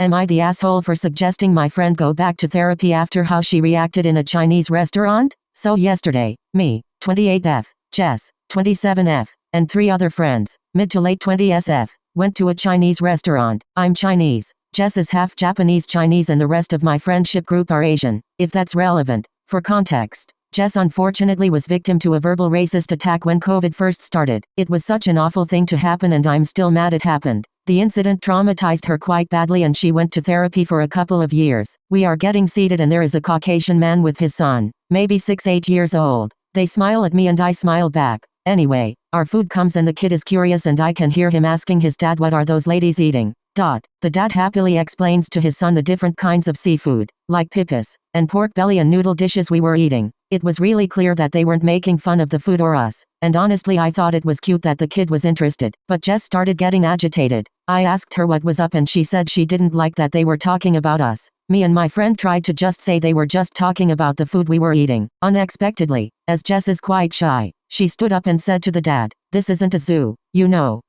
Am I the asshole for suggesting my friend go back to therapy after how she reacted in a Chinese restaurant? So yesterday, me, 28F, Jess, 27F, and 3 other friends, mid to late 20s, went to a Chinese restaurant. I'm Chinese. Jess is half Japanese Chinese and the rest of my friendship group are Asian, if that's relevant. For context, Jess unfortunately was victim to a verbal racist attack when COVID first started. It was such an awful thing to happen and I'm still mad it happened. The incident traumatized her quite badly and she went to therapy for a couple of years. We are getting seated and there is a Caucasian man with his son, maybe 6-8 years old. They smile at me and I smile back. Anyway, our food comes and the kid is curious and I can hear him asking his dad what are those ladies eating. The dad happily explains to his son the different kinds of seafood, like pipis, and pork belly and noodle dishes we were eating. It was really clear that they weren't making fun of the food or us, and honestly I thought it was cute that the kid was interested. But Jess started getting agitated. I asked her what was up and she said she didn't like that they were talking about us. Me and my friend tried to just say they were just talking about the food we were eating. Unexpectedly, as Jess is quite shy, she stood up and said to the dad, "This isn't a zoo, you know."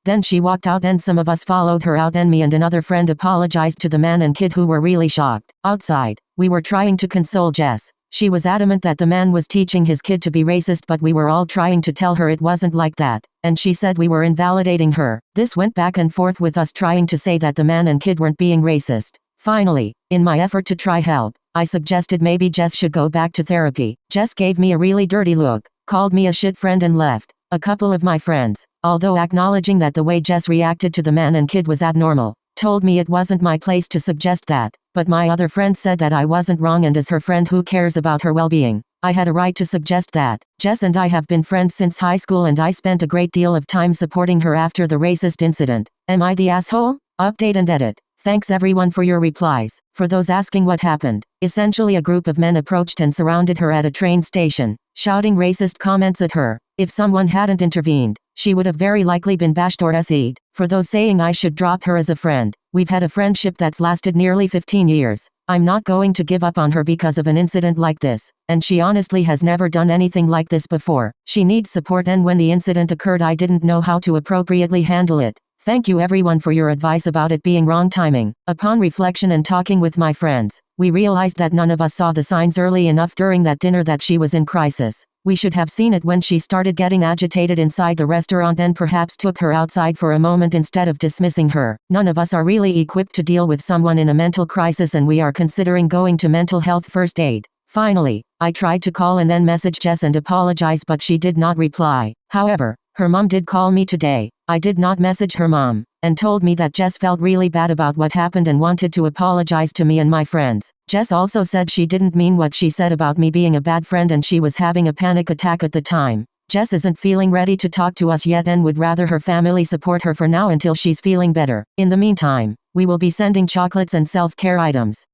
Then she walked out and some of us followed her out and me and another friend apologized to the man and kid who were really shocked. Outside, we were trying to console Jess. She was adamant that the man was teaching his kid to be racist but we were all trying to tell her it wasn't like that, and she said we were invalidating her. This went back and forth with us trying to say that the man and kid weren't being racist. Finally, in my effort to try help, I suggested maybe Jess should go back to therapy. Jess gave me a really dirty look, called me a shit friend and left. A couple of my friends, although acknowledging that the way Jess reacted to the man and kid was abnormal, told me it wasn't my place to suggest that, but my other friend said that I wasn't wrong and as her friend who cares about her well-being, I had a right to suggest that. Jess and I have been friends since high school and I spent a great deal of time supporting her after the racist incident. Am I the asshole? Update and edit. Thanks everyone for your replies. For those asking what happened, essentially a group of men approached and surrounded her at a train station, shouting racist comments at her. If someone hadn't intervened, she would have very likely been bashed or SE'd. For those saying I should drop her as a friend, we've had a friendship that's lasted nearly 15 years. I'm not going to give up on her because of an incident like this, and she honestly has never done anything like this before. She needs support and when the incident occurred I didn't know how to appropriately handle it. Thank you everyone for your advice about it being wrong timing. Upon reflection and talking with my friends, we realized that none of us saw the signs early enough during that dinner that she was in crisis. We should have seen it when she started getting agitated inside the restaurant and perhaps took her outside for a moment instead of dismissing her. None of us are really equipped to deal with someone in a mental crisis and we are considering going to mental health first aid. Finally, I tried to call and then message Jess and apologize but she did not reply. However, her mom did call me today. I did not message her mom, and told me that Jess felt really bad about what happened and wanted to apologize to me and my friends. Jess also said she didn't mean what she said about me being a bad friend and she was having a panic attack at the time. Jess isn't feeling ready to talk to us yet and would rather her family support her for now until she's feeling better. In the meantime, we will be sending chocolates and self-care items.